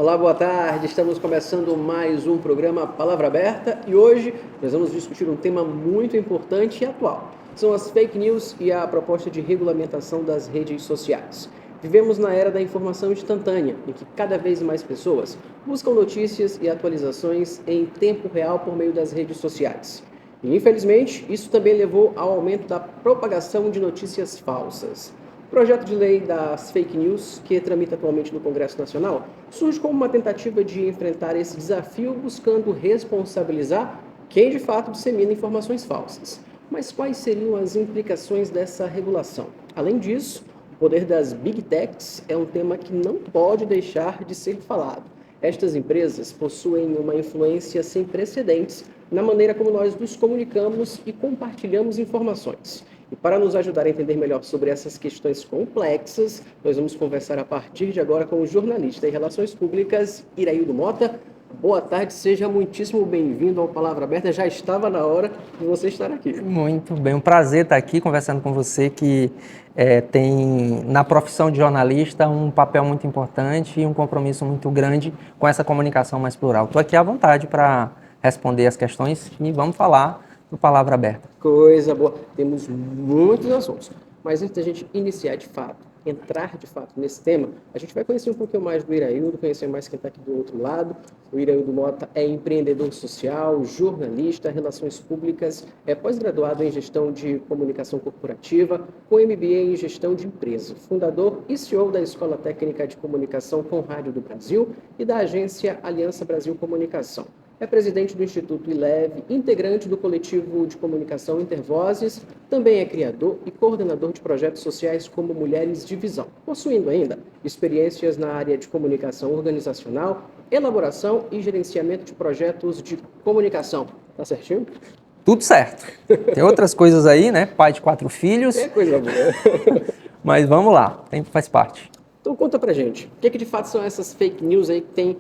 Olá, boa tarde. Estamos começando mais um programa Palavra Aberta e hoje nós vamos discutir um tema muito importante e atual. São as fake news e a proposta de regulamentação das redes sociais. Vivemos na era da informação instantânea, em que cada vez mais pessoas buscam notícias e atualizações em tempo real por meio das redes sociais. E, infelizmente, isso também levou ao aumento da propagação de notícias falsas. O projeto de lei das fake news, que tramita atualmente no Congresso Nacional, surge como uma tentativa de enfrentar esse desafio buscando responsabilizar quem de fato dissemina informações falsas. Mas quais seriam as implicações dessa regulação? Além disso, o poder das Big Techs é um tema que não pode deixar de ser falado. Estas empresas possuem uma influência sem precedentes na maneira como nós nos comunicamos e compartilhamos informações. E para nos ajudar a entender melhor sobre essas questões complexas, nós vamos conversar a partir de agora com o jornalista em Relações Públicas, Iraildo Mota. Boa tarde, seja muitíssimo bem-vindo ao Palavra Aberta. Já estava na hora de você estar aqui. Muito bem, um prazer estar aqui conversando com você que tem na profissão de jornalista um papel muito importante e um compromisso muito grande com essa comunicação mais plural. Estou aqui à vontade para responder as questões e vamos falar do Palavra Aberta. Coisa boa. Temos muitos assuntos. Mas antes da gente iniciar de fato, entrar de fato nesse tema, a gente vai conhecer um pouquinho mais do Iraildo, conhecer mais quem está aqui do outro lado. O Iraildo Mota é empreendedor social, jornalista, relações públicas, é pós-graduado em gestão de comunicação corporativa, com MBA em gestão de empresa, fundador e CEO da Escola Técnica de Comunicação com Rádio do Brasil e da agência Aliança Brasil Comunicação. É presidente do Instituto ILEV, integrante do coletivo de comunicação Intervozes, também é criador e coordenador de projetos sociais como Mulheres de Visão, possuindo ainda experiências na área de comunicação organizacional, elaboração e gerenciamento de projetos de comunicação. Tá certinho? Tudo certo. Tem outras coisas aí, né? Pai de 4 filhos. É coisa boa. Mas vamos lá, faz parte. Então conta pra gente, o que de fato são essas fake news aí que têm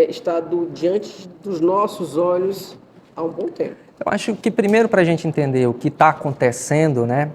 estado diante dos nossos olhos há um bom tempo? Eu acho que primeiro para a gente entender o que está acontecendo, né,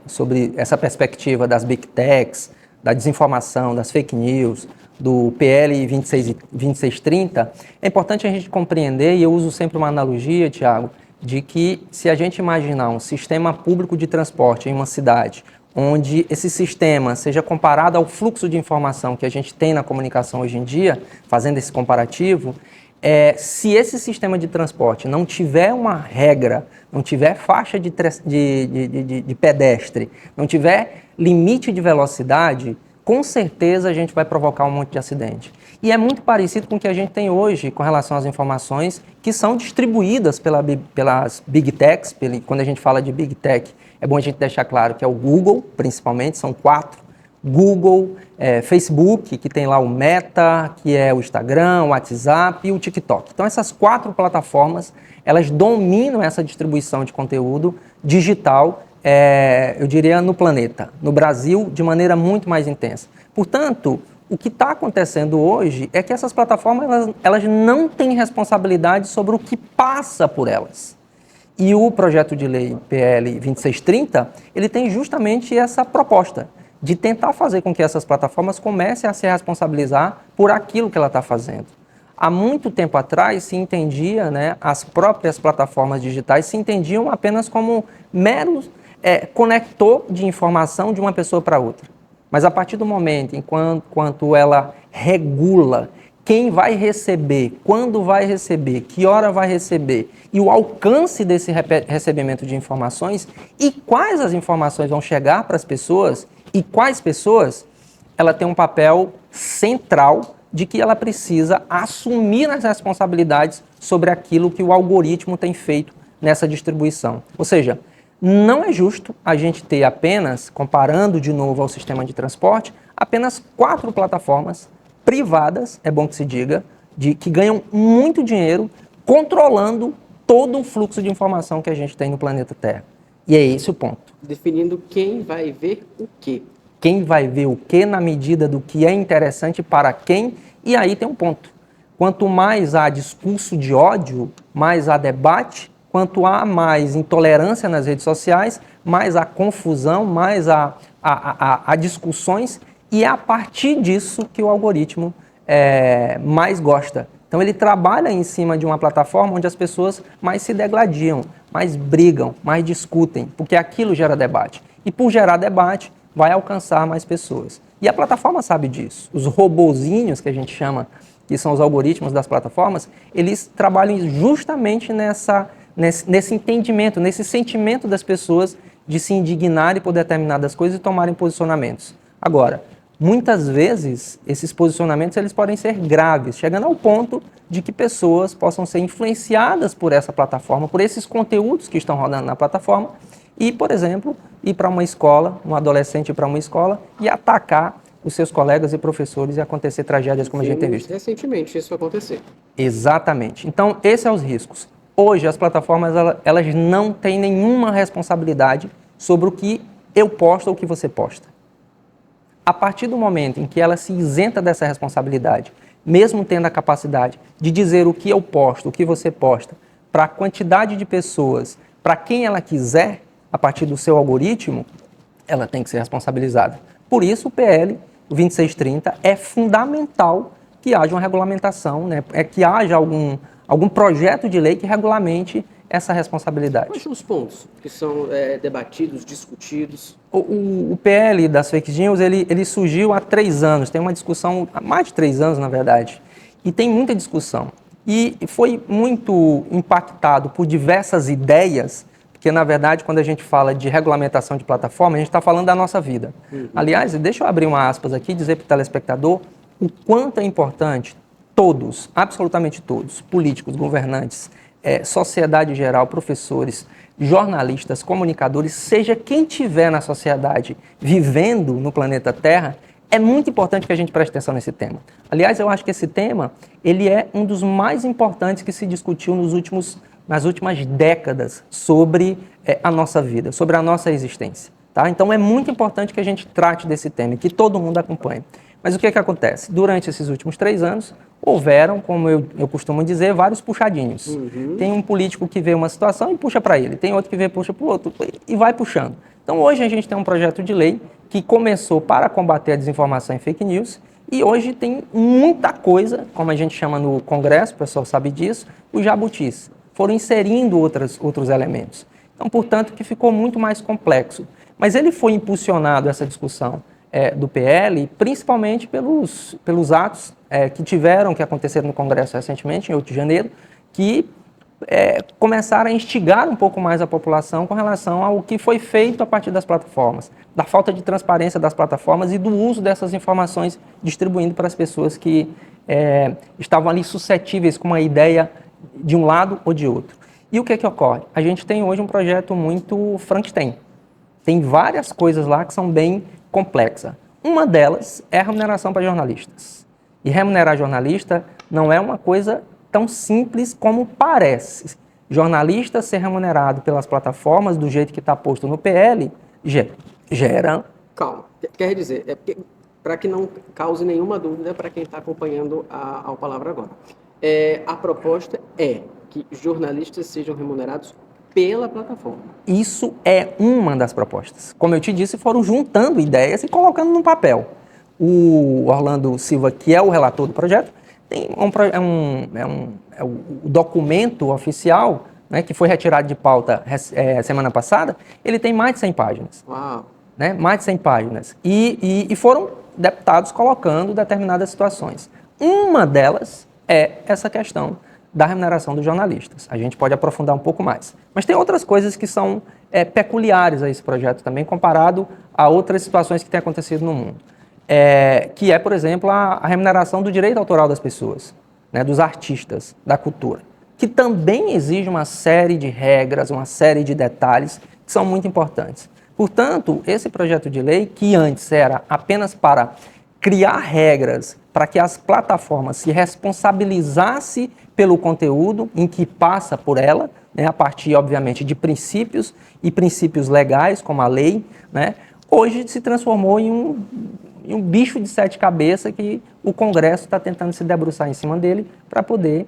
sobre essa perspectiva das Big Techs, da desinformação, das fake news, do PL 2630, é importante a gente compreender, e eu uso sempre uma analogia, Tiago, de que se a gente imaginar um sistema público de transporte em uma cidade, onde esse sistema seja comparado ao fluxo de informação que a gente tem na comunicação hoje em dia, fazendo esse comparativo, se esse sistema de transporte não tiver uma regra, não tiver faixa de pedestre, não tiver limite de velocidade, com certeza a gente vai provocar um monte de acidente. E é muito parecido com o que a gente tem hoje com relação às informações que são distribuídas pelas Big Techs. Quando a gente fala de Big Tech, é bom a gente deixar claro que é o Google, principalmente, são 4. Google, Facebook, que tem lá o Meta, que é o Instagram, o WhatsApp e o TikTok. Então essas 4 plataformas, elas dominam essa distribuição de conteúdo digital, eu diria, no planeta, no Brasil, de maneira muito mais intensa. Portanto, o que está acontecendo hoje é que essas plataformas elas não têm responsabilidade sobre o que passa por elas. E o projeto de lei PL 2630, ele tem justamente essa proposta de tentar fazer com que essas plataformas comecem a se responsabilizar por aquilo que ela está fazendo. Há muito tempo atrás se entendia, né, as próprias plataformas digitais se entendiam apenas como meros conector de informação de uma pessoa para outra. Mas a partir do momento em quanto ela regula quem vai receber, quando vai receber, que hora vai receber e o alcance desse recebimento de informações e quais as informações vão chegar para as pessoas e quais pessoas, ela tem um papel central de que ela precisa assumir as responsabilidades sobre aquilo que o algoritmo tem feito nessa distribuição. Ou seja, não é justo a gente ter apenas, comparando de novo ao sistema de transporte, apenas 4 plataformas privadas, é bom que se diga, que ganham muito dinheiro controlando todo o fluxo de informação que a gente tem no planeta Terra. E é esse o ponto. Definindo quem vai ver o quê. Quem vai ver o quê na medida do que é interessante para quem, e aí tem um ponto. Quanto mais há discurso de ódio, mais há debate, quanto há mais intolerância nas redes sociais, mais há confusão, mais há discussões, e é a partir disso que o algoritmo mais gosta. Então ele trabalha em cima de uma plataforma onde as pessoas mais se degladiam, mais brigam, mais discutem, porque aquilo gera debate. E por gerar debate, vai alcançar mais pessoas. E a plataforma sabe disso. Os robozinhos, que a gente chama, que são os algoritmos das plataformas, eles trabalham justamente nesse entendimento, nesse sentimento das pessoas de se indignarem por determinadas coisas e tomarem posicionamentos. Agora, muitas vezes, esses posicionamentos eles podem ser graves, chegando ao ponto de que pessoas possam ser influenciadas por essa plataforma, por esses conteúdos que estão rodando na plataforma, e, por exemplo, ir para uma escola, um adolescente ir para uma escola e atacar os seus colegas e professores e acontecer tragédias como a gente tem visto. Recentemente isso aconteceu. Exatamente. Então, esses são os riscos. Hoje, as plataformas elas não têm nenhuma responsabilidade sobre o que eu posto ou o que você posta. A partir do momento em que ela se isenta dessa responsabilidade, mesmo tendo a capacidade de dizer o que eu posto, o que você posta, para a quantidade de pessoas, para quem ela quiser, a partir do seu algoritmo, ela tem que ser responsabilizada. Por isso, o PL 2630 é fundamental que haja uma regulamentação, né? Que haja algum projeto de lei que regulamente essa responsabilidade. Quais são os pontos que são debatidos, discutidos? O PL das fake news, ele surgiu há 3 anos, tem uma discussão, há mais de 3 anos, na verdade, e tem muita discussão. E foi muito impactado por diversas ideias, porque, na verdade, quando a gente fala de regulamentação de plataforma, a gente está falando da nossa vida. Aliás, deixa eu abrir uma aspas aqui e dizer para o telespectador o quanto é importante todos, absolutamente todos, políticos, governantes, sociedade geral, professores, jornalistas, comunicadores, seja quem tiver na sociedade vivendo no planeta Terra, é muito importante que a gente preste atenção nesse tema. Aliás, eu acho que esse tema ele é um dos mais importantes que se discutiu nas últimas décadas sobre a nossa vida, sobre a nossa existência. Tá? Então, é muito importante que a gente trate desse tema e que todo mundo acompanhe. Mas o que acontece? Durante esses últimos 3 anos, houveram, como eu costumo dizer, vários puxadinhos. Tem um político que vê uma situação e puxa para ele, tem outro que vê puxa para o outro e vai puxando. Então, hoje a gente tem um projeto de lei que começou para combater a desinformação e fake news e hoje tem muita coisa, como a gente chama no Congresso, o pessoal sabe disso, os jabutis. Foram inserindo outros elementos. Então, portanto, que ficou muito mais complexo. Mas ele foi impulsionado, essa discussão do PL, principalmente pelos atos que aconteceram no Congresso recentemente, em 8 de janeiro, que começaram a instigar um pouco mais a população com relação ao que foi feito a partir das plataformas, da falta de transparência das plataformas e do uso dessas informações distribuindo para as pessoas que estavam ali suscetíveis com uma ideia de um lado ou de outro. E o que ocorre? A gente tem hoje um projeto muito Frankenstein. Tem várias coisas lá que são bem complexas. Uma delas é a remuneração para jornalistas. E remunerar jornalista não é uma coisa tão simples como parece. Jornalista ser remunerado pelas plataformas do jeito que está posto no PL gera... Calma, quer dizer, para que não cause nenhuma dúvida para quem está acompanhando a palavra agora. A proposta é que jornalistas sejam remunerados pela plataforma. Isso é uma das propostas. Como eu te disse, foram juntando ideias e colocando no papel. O Orlando Silva, que é o relator do projeto, tem o documento oficial, né, que foi retirado de pauta semana passada, ele tem mais de 100 páginas. Uau! Né, mais de 100 páginas. E foram deputados colocando determinadas situações. Uma delas é essa questão da remuneração dos jornalistas. A gente pode aprofundar um pouco mais. Mas tem outras coisas que são peculiares a esse projeto também, comparado a outras situações que têm acontecido no mundo. Que é, por exemplo, a remuneração do direito autoral das pessoas, né, dos artistas, da cultura, que também exige uma série de regras, uma série de detalhes que são muito importantes. Portanto, esse projeto de lei, que antes era apenas para criar regras para que as plataformas se responsabilizassem pelo conteúdo em que passa por ela, né, a partir, obviamente, de princípios e princípios legais, como a lei, né, hoje se transformou em um bicho de 7 cabeças que o Congresso está tentando se debruçar em cima dele para poder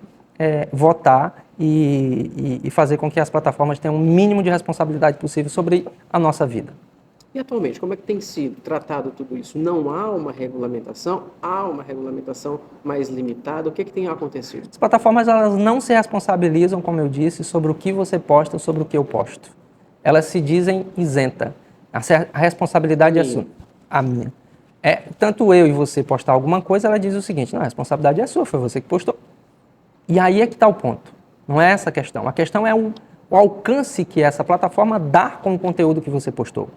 votar e fazer com que as plataformas tenham o mínimo de responsabilidade possível sobre a nossa vida. E atualmente, como é que tem sido tratado tudo isso? Não há uma regulamentação? Há uma regulamentação mais limitada? O que tem acontecido? As plataformas elas não se responsabilizam, como eu disse, sobre o que você posta, sobre o que eu posto. Elas se dizem isenta. A responsabilidade é sua, a minha. Tanto eu e você postar alguma coisa, ela diz o seguinte: não, a responsabilidade é sua, foi você que postou. E aí é que está o ponto. Não é essa a questão. A questão é o alcance que essa plataforma dá com o conteúdo que você postou.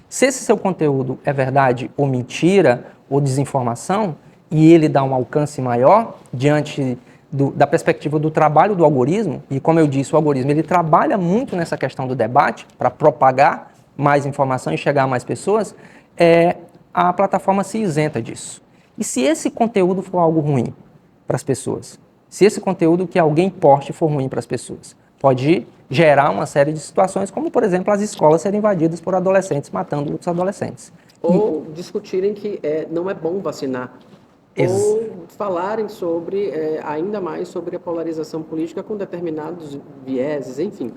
Se esse seu conteúdo é verdade ou mentira ou desinformação, e ele dá um alcance maior diante da perspectiva do trabalho do algoritmo, e como eu disse, o algoritmo ele trabalha muito nessa questão do debate para propagar mais informação e chegar a mais pessoas, a plataforma se isenta disso. E se esse conteúdo for algo ruim para as pessoas, se esse conteúdo que alguém poste for ruim para as pessoas, pode gerar uma série de situações, como, por exemplo, as escolas serem invadidas por adolescentes, matando outros adolescentes. Ou discutirem que não é bom vacinar. Ou falarem sobre, ainda mais sobre a polarização política com determinados vieses, enfim.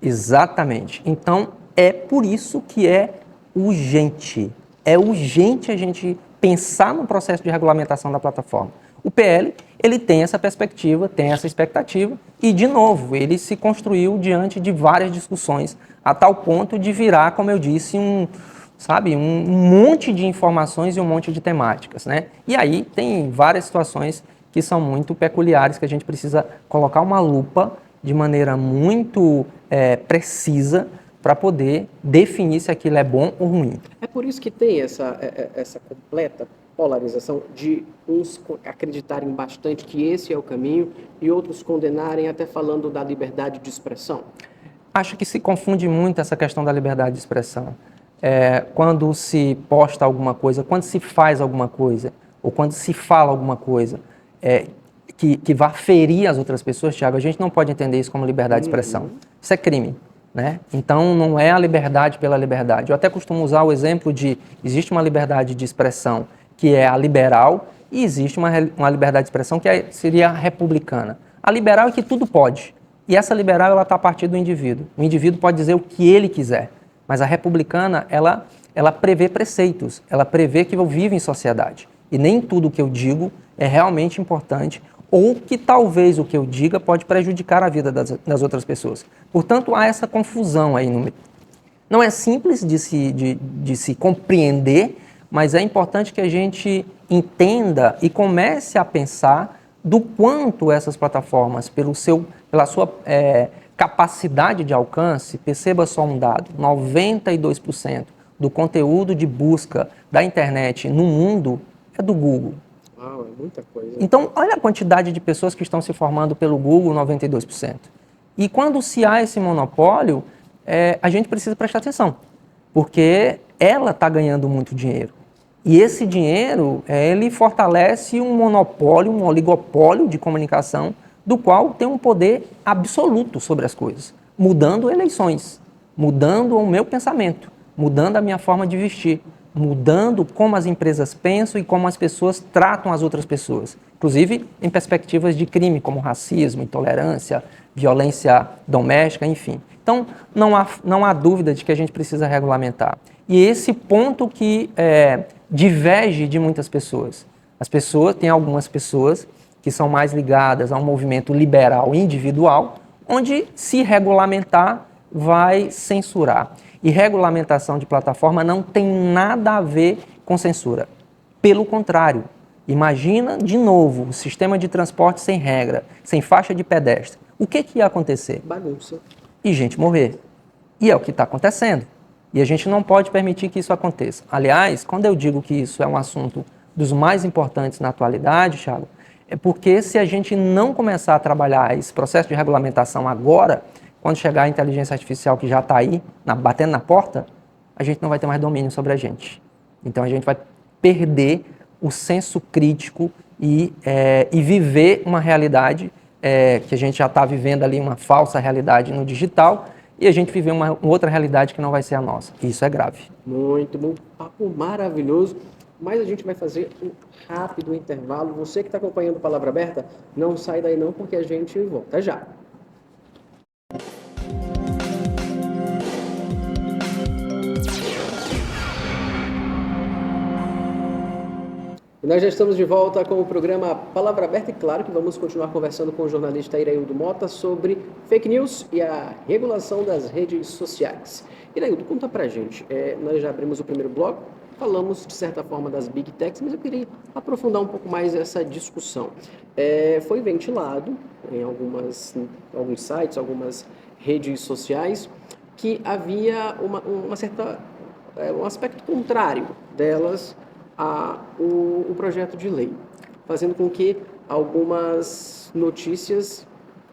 Exatamente. Então, é por isso que é urgente. É urgente a gente pensar no processo de regulamentação da plataforma. O PL, ele tem essa perspectiva, tem essa expectativa e, de novo, ele se construiu diante de várias discussões, a tal ponto de virar, como eu disse, um monte de informações e um monte de temáticas, né? E aí tem várias situações que são muito peculiares, que a gente precisa colocar uma lupa de maneira muito precisa para poder definir se aquilo é bom ou ruim. É por isso que tem essa completa polarização de uns acreditarem bastante que esse é o caminho e outros condenarem, até falando da liberdade de expressão? Acho que se confunde muito essa questão da liberdade de expressão. Quando se posta alguma coisa, quando se faz alguma coisa, ou quando se fala alguma coisa que vá ferir as outras pessoas, Thiago, a gente não pode entender isso como liberdade de expressão. Isso é crime. Né? Então, não é a liberdade pela liberdade. Eu até costumo usar o exemplo de existe uma liberdade de expressão que é a liberal e existe uma liberdade de expressão que seria a republicana. A liberal é que tudo pode. E essa liberal ela está a partir do indivíduo. O indivíduo pode dizer o que ele quiser. Mas a republicana, ela prevê preceitos. Ela prevê que eu vivo em sociedade. E nem tudo o que eu digo é realmente importante ou que talvez o que eu diga pode prejudicar a vida das outras pessoas. Portanto, há essa confusão aí no meio. Não é simples de se compreender, mas é importante que a gente entenda e comece a pensar do quanto essas plataformas, pela sua capacidade de alcance, perceba só um dado, 92% do conteúdo de busca da internet no mundo é do Google. Uau, é muita coisa. Então, olha a quantidade de pessoas que estão se formando pelo Google, 92%. E quando se há esse monopólio, a gente precisa prestar atenção, porque ela está ganhando muito dinheiro. E esse dinheiro, ele fortalece um monopólio, um oligopólio de comunicação, do qual tem um poder absoluto sobre as coisas, mudando eleições, mudando o meu pensamento, mudando a minha forma de vestir, mudando como as empresas pensam e como as pessoas tratam as outras pessoas, inclusive em perspectivas de crime, como racismo, intolerância, violência doméstica, enfim. Então, não há dúvida de que a gente precisa regulamentar. E esse ponto que diverge de muitas pessoas. Tem algumas pessoas que são mais ligadas a um movimento liberal individual, onde se regulamentar vai censurar. E regulamentação de plataforma não tem nada a ver com censura. Pelo contrário, imagina de novo o sistema de transporte sem regra, sem faixa de pedestre. O que ia acontecer? Bagunça. E gente morrer. E é o que está acontecendo. E a gente não pode permitir que isso aconteça. Aliás, quando eu digo que isso é um assunto dos mais importantes na atualidade, Thiago, é porque se a gente não começar a trabalhar esse processo de regulamentação agora, quando chegar a inteligência artificial que já está aí, batendo na porta, a gente não vai ter mais domínio sobre a gente. Então a gente vai perder o senso crítico e viver uma realidade que a gente já está vivendo ali, uma falsa realidade no digital, e a gente viver uma outra realidade que não vai ser a nossa. E isso é grave. Muito bom, papo maravilhoso. Mas a gente vai fazer um rápido intervalo. Você que está acompanhando Palavra Aberta, não sai daí não, porque a gente volta já. Nós já estamos de volta com o programa Palavra Aberta e claro que vamos continuar conversando com o jornalista Iraildo Mota sobre fake news e a regulação das redes sociais. Iraildo, conta pra gente, nós já abrimos o primeiro bloco, falamos de certa forma das Big Techs, mas eu queria aprofundar um pouco mais essa discussão. Foi ventilado em alguns sites, algumas redes sociais, que havia um aspecto contrário delas o projeto de lei, fazendo com que algumas notícias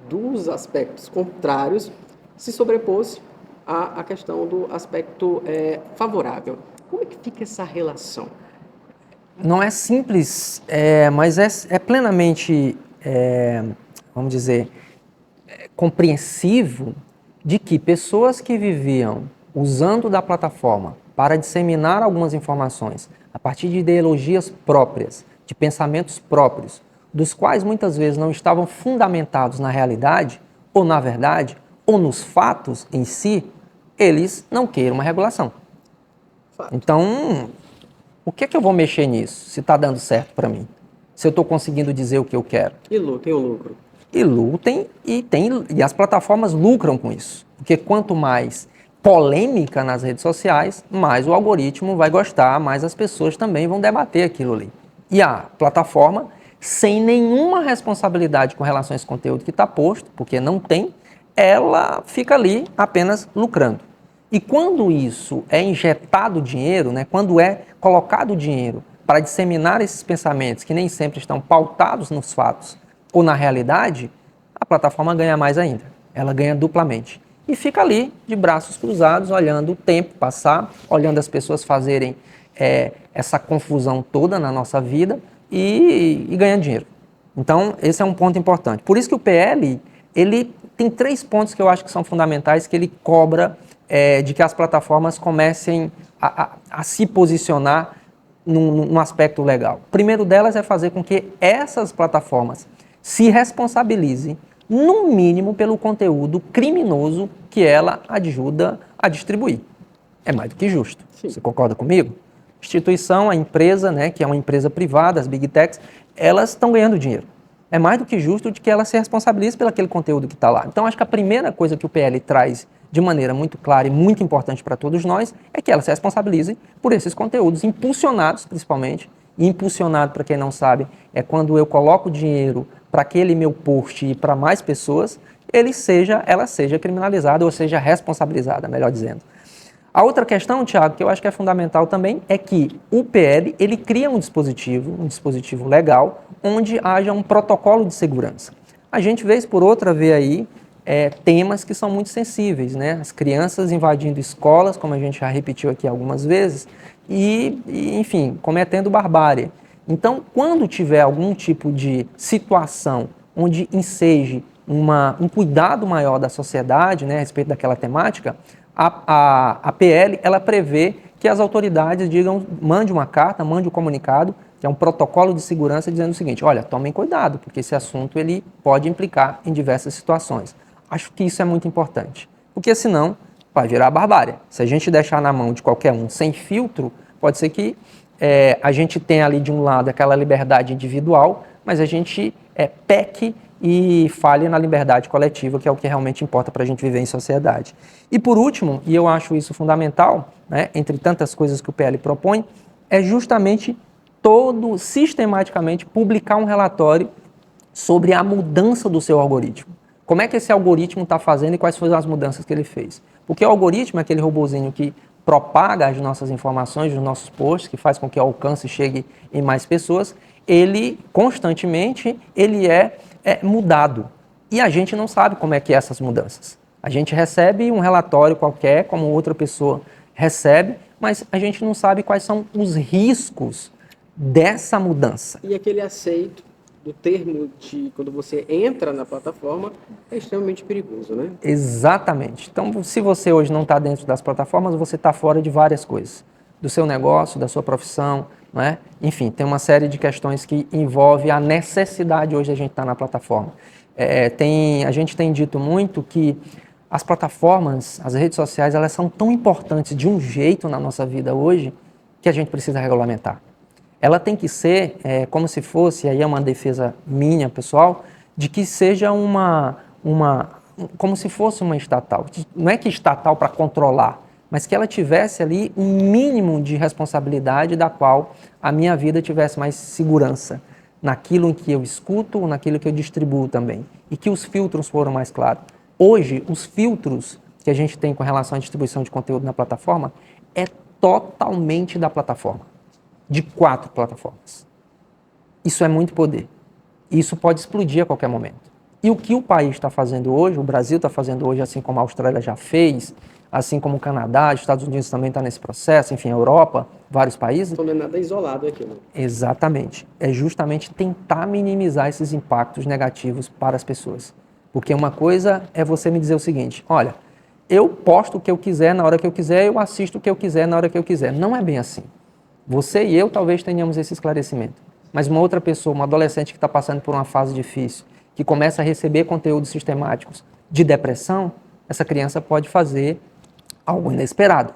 dos aspectos contrários se sobrepôssem à questão do aspecto favorável. Como é que fica essa relação? Não é simples, mas é plenamente, vamos dizer, compreensivo de que pessoas que viviam usando da plataforma para disseminar algumas informações a partir de ideologias próprias, de pensamentos próprios, dos quais muitas vezes não estavam fundamentados na realidade, ou na verdade, ou nos fatos em si, eles não queiram uma regulação. Fato. Então, o que é que eu vou mexer nisso, se está dando certo para mim? Se eu estou conseguindo dizer o que eu quero? E lutem o lucro. E lutem, e as plataformas lucram com isso. Porque quanto mais polêmica nas redes sociais, mais o algoritmo vai gostar, mais as pessoas também vão debater aquilo ali. E a plataforma, sem nenhuma responsabilidade com relação a esse conteúdo que está posto, porque não tem, ela fica ali apenas lucrando. E quando isso é injetado dinheiro, né, quando é colocado dinheiro para disseminar esses pensamentos que nem sempre estão pautados nos fatos ou na realidade, a plataforma ganha mais ainda. Ela ganha duplamente. E fica ali, de braços cruzados, olhando o tempo passar, olhando as pessoas fazerem essa confusão toda na nossa vida e ganhando dinheiro. Então, esse é um ponto importante. Por isso que o PL, ele tem 3 pontos que eu acho que são fundamentais, que ele cobra de que as plataformas comecem a se posicionar num aspecto legal. O primeiro delas é fazer com que essas plataformas se responsabilizem, no mínimo, pelo conteúdo criminoso que ela ajuda a distribuir. É mais do que justo. Sim. Você concorda comigo? A instituição, a empresa, né, que é uma empresa privada, as Big Techs, elas estão ganhando dinheiro. É mais do que justo de que ela se responsabilize pelo aquele conteúdo que está lá. Então, acho que a primeira coisa que o PL traz de maneira muito clara e muito importante para todos nós é que ela se responsabilize por esses conteúdos impulsionados, principalmente. E impulsionado, para quem não sabe, é quando eu coloco dinheiro para aquele meu post e para mais pessoas, ela seja criminalizada ou seja responsabilizada, melhor dizendo. A outra questão, Thiago, que eu acho que é fundamental também, é que o PL, ele cria um dispositivo legal, onde haja um protocolo de segurança. A gente, vez por outra, vê aí temas que são muito sensíveis, né? As crianças invadindo escolas, como a gente já repetiu aqui algumas vezes, enfim, cometendo barbárie. Então, quando tiver algum tipo de situação onde enseje um cuidado maior da sociedade, né, a respeito daquela temática, a PL, ela prevê que as autoridades mande uma carta, mande um comunicado, que é um protocolo de segurança dizendo o seguinte: olha, tomem cuidado, porque esse assunto ele pode implicar em diversas situações. Acho que isso é muito importante, porque senão vai virar barbárie. Se a gente deixar na mão de qualquer um sem filtro, pode ser que a gente tenha ali de um lado aquela liberdade individual, mas a gente peque e falhe na liberdade coletiva, que é o que realmente importa para a gente viver em sociedade. E por último, e eu acho isso fundamental, né, entre tantas coisas que o PL propõe, é justamente sistematicamente publicar um relatório sobre a mudança do seu algoritmo. Como é que esse algoritmo está fazendo e quais foram as mudanças que ele fez? Porque o algoritmo é aquele robozinho que propaga as nossas informações, os nossos posts, que faz com que o alcance chegue em mais pessoas, ele constantemente é mudado. E a gente não sabe como é que é essas mudanças. A gente recebe um relatório qualquer, como outra pessoa recebe, mas a gente não sabe quais são os riscos dessa mudança. E aquele aceito do termo de quando você entra na plataforma é extremamente perigoso, né? Exatamente. Então, se você hoje não está dentro das plataformas, você está fora de várias coisas. Do seu negócio, da sua profissão, não é? Enfim, tem uma série de questões que envolve a necessidade hoje de a gente estar na plataforma. A gente tem dito muito que as plataformas, as redes sociais, elas são tão importantes de um jeito na nossa vida hoje que a gente precisa regulamentar. Ela tem que ser como se fosse, aí é uma defesa minha, pessoal, de que seja como se fosse uma estatal. Não é que estatal para controlar, mas que ela tivesse ali um mínimo de responsabilidade da qual a minha vida tivesse mais segurança naquilo em que eu escuto, naquilo que eu distribuo também. E que os filtros foram mais claros. Hoje, os filtros que a gente tem com relação à distribuição de conteúdo na plataforma é totalmente da plataforma, de 4 plataformas. Isso é muito poder. Isso pode explodir a qualquer momento. E o que o país está fazendo hoje, o Brasil está fazendo hoje, assim como a Austrália já fez, assim como o Canadá, os Estados Unidos também está nesse processo, enfim, a Europa, vários países. Então não é nada isolado aqui, né? Exatamente. É justamente tentar minimizar esses impactos negativos para as pessoas. Porque uma coisa é você me dizer o seguinte, olha, eu posto o que eu quiser na hora que eu quiser, eu assisto o que eu quiser na hora que eu quiser. Não é bem assim. Você e eu talvez tenhamos esse esclarecimento. Mas uma outra pessoa, um adolescente que está passando por uma fase difícil, que começa a receber conteúdos sistemáticos de depressão, essa criança pode fazer algo inesperado.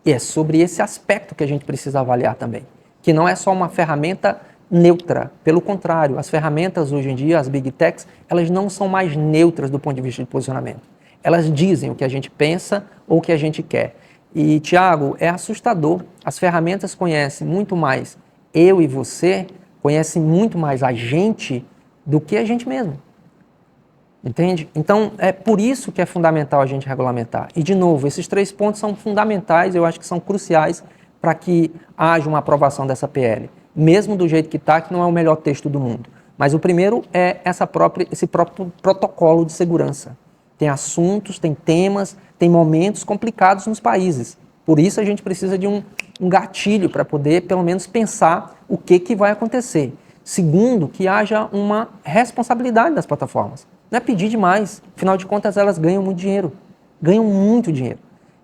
E é sobre esse aspecto que a gente precisa avaliar também. Que não é só uma ferramenta neutra. Pelo contrário, as ferramentas hoje em dia, as Big Techs, elas não são mais neutras do ponto de vista de posicionamento. Elas dizem o que a gente pensa ou o que a gente quer. E, Tiago, é assustador. As ferramentas conhecem muito mais eu e você, conhecem muito mais a gente do que a gente mesmo. Entende? Então, é por isso que é fundamental a gente regulamentar. E, de novo, esses 3 pontos são fundamentais, eu acho que são cruciais para que haja uma aprovação dessa PL. Mesmo do jeito que está, que não é o melhor texto do mundo. Mas o primeiro é esse próprio protocolo de segurança. Tem assuntos, tem temas, tem momentos complicados nos países. Por isso a gente precisa de um gatilho para poder, pelo menos, pensar o que vai acontecer. Segundo, que haja uma responsabilidade das plataformas. Não é pedir demais. Afinal de contas, elas ganham muito dinheiro. Ganham muito dinheiro.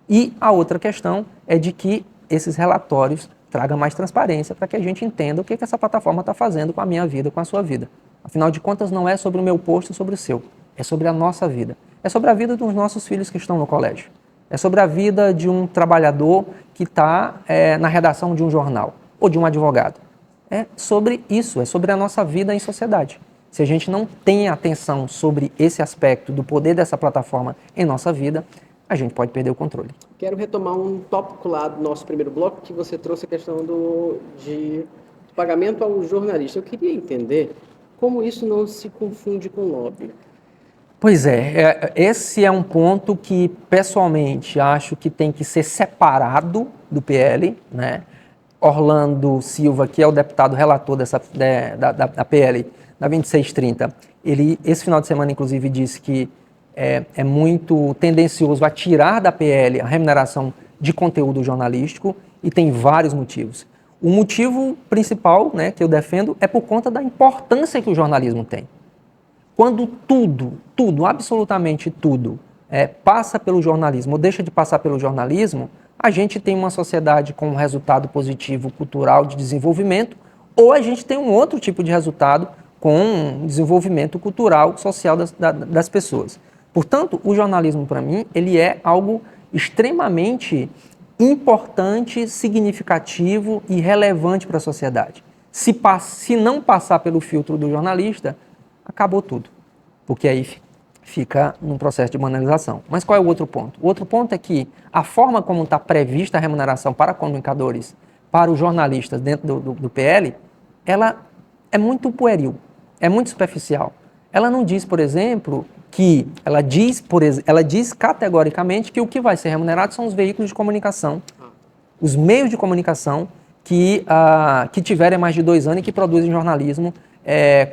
E a outra questão é de que esses relatórios tragam mais transparência para que a gente entenda o que essa plataforma está fazendo com a minha vida, com a sua vida. Afinal de contas, não é sobre o meu posto, é sobre o seu. É sobre a nossa vida. É sobre a vida dos nossos filhos que estão no colégio. É sobre a vida de um trabalhador que está na redação de um jornal ou de um advogado. É sobre isso, é sobre a nossa vida em sociedade. Se a gente não tem atenção sobre esse aspecto do poder dessa plataforma em nossa vida, a gente pode perder o controle. Quero retomar um tópico lá do nosso primeiro bloco, que você trouxe a questão do pagamento ao jornalista. Eu queria entender como isso não se confunde com lobby. Pois esse é um ponto que, pessoalmente, acho que tem que ser separado do PL, né? Orlando Silva, que é o deputado relator da PL, da 2630, ele, esse final de semana, inclusive, disse que é muito tendencioso a tirar da PL a remuneração de conteúdo jornalístico e tem vários motivos. O motivo principal, né, que eu defendo é por conta da importância que o jornalismo tem. Quando tudo, absolutamente tudo, passa pelo jornalismo ou deixa de passar pelo jornalismo, a gente tem uma sociedade com um resultado positivo cultural de desenvolvimento, ou a gente tem um outro tipo de resultado com um desenvolvimento cultural, social das pessoas. Portanto, o jornalismo, para mim, ele é algo extremamente importante, significativo e relevante para a sociedade. Se não passar pelo filtro do jornalista, acabou tudo, porque aí fica num processo de banalização. Mas qual é o outro ponto? O outro ponto é que a forma como está prevista a remuneração para comunicadores, para os jornalistas dentro do PL, ela é muito pueril, é muito superficial. Ela não diz, por exemplo, que ela diz categoricamente que o que vai ser remunerado são os veículos de comunicação, os meios de comunicação que tiverem mais de 2 anos e que produzem jornalismo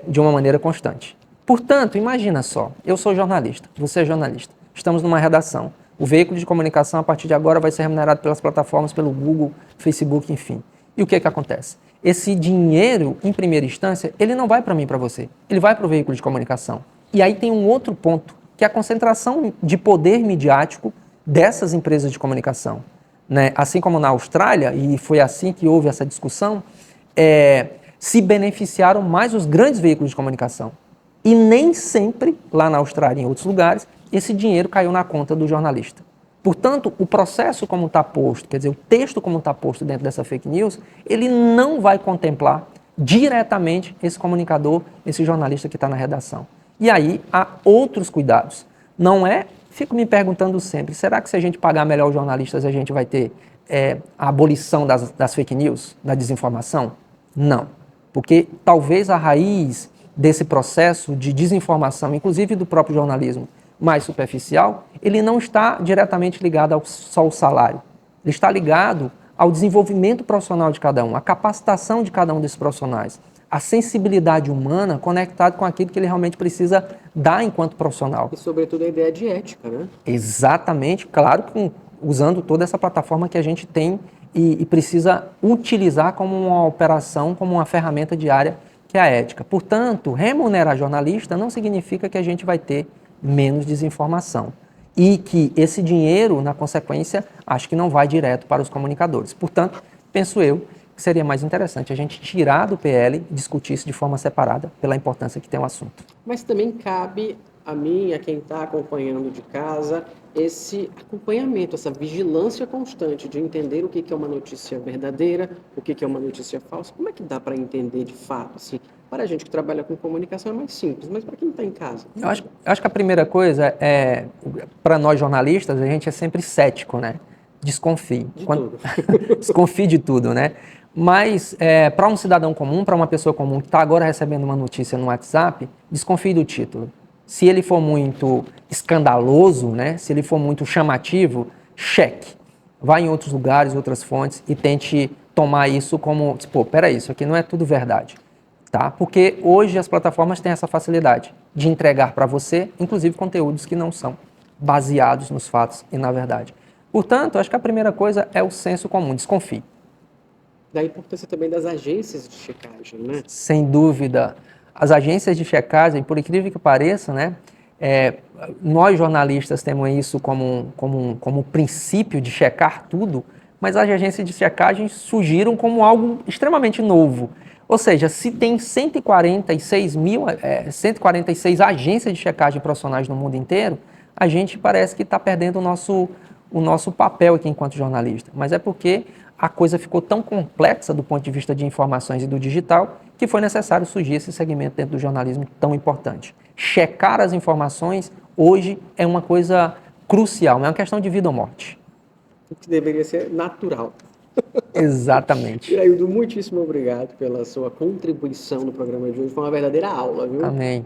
de uma maneira constante. Portanto, imagina só, eu sou jornalista, você é jornalista, estamos numa redação. O veículo de comunicação, a partir de agora, vai ser remunerado pelas plataformas, pelo Google, Facebook, enfim. E o que acontece? Esse dinheiro, em primeira instância, ele não vai para mim e para você, ele vai para o veículo de comunicação. E aí tem um outro ponto, que é a concentração de poder midiático dessas empresas de comunicação. Né? Assim como na Austrália, e foi assim que houve essa discussão, se beneficiaram mais os grandes veículos de comunicação. E nem sempre, lá na Austrália e em outros lugares, esse dinheiro caiu na conta do jornalista. Portanto, o processo como está posto, quer dizer, o texto como está posto dentro dessa fake news, ele não vai contemplar diretamente esse comunicador, esse jornalista que está na redação. E aí há outros cuidados. Não é, fico me perguntando sempre, será que se a gente pagar melhor os jornalistas a gente vai ter a abolição das fake news, da desinformação? Não. Porque talvez a raiz desse processo de desinformação, inclusive do próprio jornalismo mais superficial, ele não está diretamente ligado só ao salário. Ele está ligado ao desenvolvimento profissional de cada um, à capacitação de cada um desses profissionais, a sensibilidade humana conectada com aquilo que ele realmente precisa dar enquanto profissional. E, sobretudo, a ideia de ética, né? Exatamente, claro, usando toda essa plataforma que a gente tem e precisa utilizar como uma operação, como uma ferramenta diária, que é a ética. Portanto, remunerar jornalista não significa que a gente vai ter menos desinformação. E que esse dinheiro, na consequência, acho que não vai direto para os comunicadores. Portanto, penso eu que seria mais interessante a gente tirar do PL e discutir isso de forma separada, pela importância que tem o assunto. Mas também cabe a mim, a quem está acompanhando de casa, esse acompanhamento, essa vigilância constante de entender o que é uma notícia verdadeira, o que é uma notícia falsa. Como é que dá para entender de fato? Assim, para a gente que trabalha com comunicação é mais simples, mas para quem está em casa? Eu acho que a primeira coisa é, para nós jornalistas, a gente é sempre cético, né? Desconfie. Tudo. Desconfie de tudo, né? Mas para um cidadão comum, para uma pessoa comum que está agora recebendo uma notícia no WhatsApp, desconfie do título. Se ele for muito escandaloso, né? Se ele for muito chamativo, cheque. Vá em outros lugares, outras fontes e tente tomar isso como, pô, peraí, isso aqui não é tudo verdade. Tá? Porque hoje as plataformas têm essa facilidade de entregar para você, inclusive, conteúdos que não são baseados nos fatos e na verdade. Portanto, acho que a primeira coisa é o senso comum, desconfie. Da importância também das agências de checagem, né? Sem dúvida. As agências de checagem, por incrível que pareça, né, nós jornalistas temos isso como princípio de checar tudo, mas as agências de checagem surgiram como algo extremamente novo. Ou seja, se tem 146 agências de checagem profissionais no mundo inteiro, a gente parece que está perdendo o nosso papel aqui enquanto jornalista. Mas é porque a coisa ficou tão complexa do ponto de vista de informações e do digital que foi necessário surgir esse segmento dentro do jornalismo tão importante. Checar as informações hoje é uma coisa crucial, é uma questão de vida ou morte. O que deveria ser natural. Exatamente. Iraildo, muitíssimo obrigado pela sua contribuição no programa de hoje. Foi uma verdadeira aula, viu? Amém.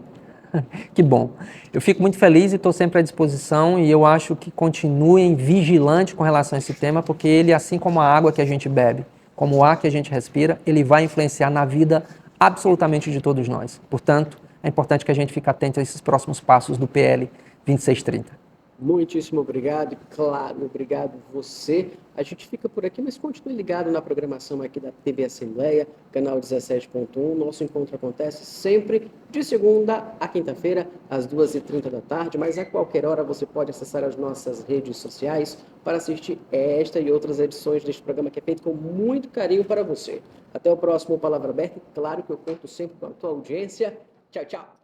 Que bom. Eu fico muito feliz e estou sempre à disposição e eu acho que continuem vigilantes com relação a esse tema, porque ele, assim como a água que a gente bebe, como o ar que a gente respira, ele vai influenciar na vida absolutamente de todos nós. Portanto, é importante que a gente fique atento a esses próximos passos do PL 2630. Muitíssimo obrigado e, claro, obrigado você. A gente fica por aqui, mas continue ligado na programação aqui da TV Assembleia, canal 17.1. Nosso encontro acontece sempre de segunda a quinta-feira, às 2h30 da tarde, mas a qualquer hora você pode acessar as nossas redes sociais para assistir esta e outras edições deste programa que é feito com muito carinho para você. Até o próximo Palavra Aberta e, claro, que eu conto sempre com a tua audiência. Tchau, tchau.